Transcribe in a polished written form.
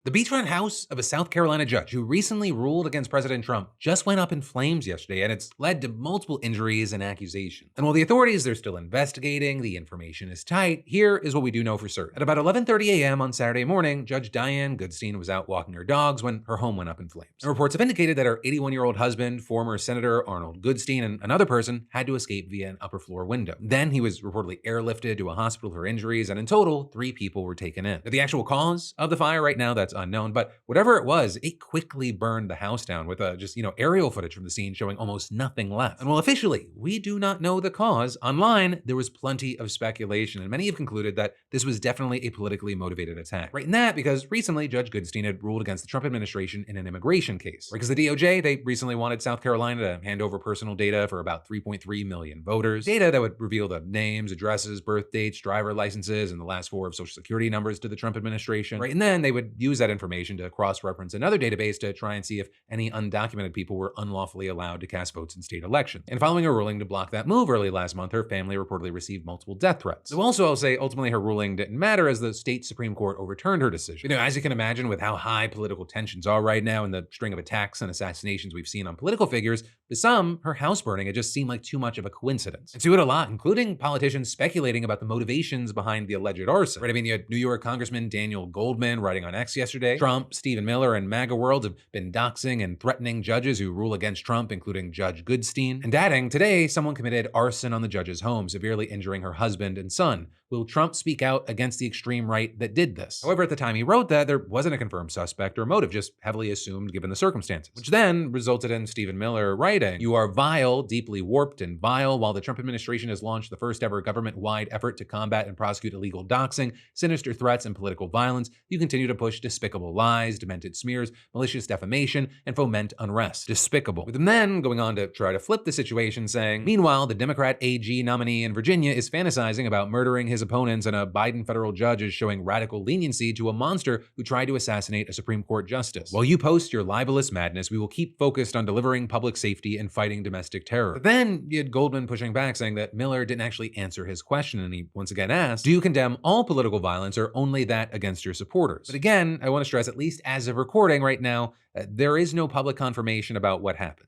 The beachfront house of a South Carolina judge who recently ruled against President Trump just went up in flames yesterday, and it's led to multiple injuries and accusations. And while the authorities are still investigating, the information is tight, here is what we do know for certain. At about 11:30 a.m. on Saturday morning, Judge Diane Goodstein was out walking her dogs when her home went up in flames. And reports have indicated that her 81-year-old husband, former Senator Arnold Goodstein, and another person had to escape via an upper floor window. Then he was reportedly airlifted to a hospital for injuries, and in total, 3 people were taken in. Now, the actual cause of the fire right now, that's unknown, but whatever it was, it quickly burned the house down with aerial footage from the scene showing almost nothing left. And while officially we do not know the cause, online there was plenty of speculation, and many have concluded that this was definitely a politically motivated attack. Right in that, because recently Judge Goodstein had ruled against the Trump administration in an immigration case. Because the DOJ, they recently wanted South Carolina to hand over personal data for about 3.3 million voters. Data that would reveal the names, addresses, birth dates, driver licenses, and the last 4 of social security numbers to the Trump administration. Right, and then they would use that information to cross-reference another database to try and see if any undocumented people were unlawfully allowed to cast votes in state elections. And following a ruling to block that move early last month, her family reportedly received multiple death threats. So also, I'll say, ultimately her ruling didn't matter as the state Supreme Court overturned her decision. As you can imagine, with how high political tensions are right now and the string of attacks and assassinations we've seen on political figures, to some, her house burning, it just seemed like too much of a coincidence. And to it a lot, including politicians speculating about the motivations behind the alleged arson. Right, you had New York Congressman Daniel Goldman writing on X yesterday. Trump, Stephen Miller, and MAGA world have been doxing and threatening judges who rule against Trump, including Judge Goodstein. And adding, today, someone committed arson on the judge's home, severely injuring her husband and son. Will Trump speak out against the extreme right that did this? However, at the time he wrote that, there wasn't a confirmed suspect or motive, just heavily assumed given the circumstances, which then resulted in Stephen Miller writing, "You are vile, deeply warped and vile. While the Trump administration has launched the first ever government-wide effort to combat and prosecute illegal doxing, sinister threats, and political violence, you continue to push despicable lies, demented smears, malicious defamation, and foment unrest. Despicable." With him then going on to try to flip the situation, saying, "Meanwhile, the Democrat AG nominee in Virginia is fantasizing about murdering his opponents, and a Biden federal judge is showing radical leniency to a monster who tried to assassinate a Supreme Court justice. While you post your libelous madness, we will keep focused on delivering public safety and fighting domestic terror." But then you had Goldman pushing back, saying that Miller didn't actually answer his question, and he once again asked, "Do you condemn all political violence or only that against your supporters?" But again, I want to stress, at least as of recording right now, there is no public confirmation about what happened.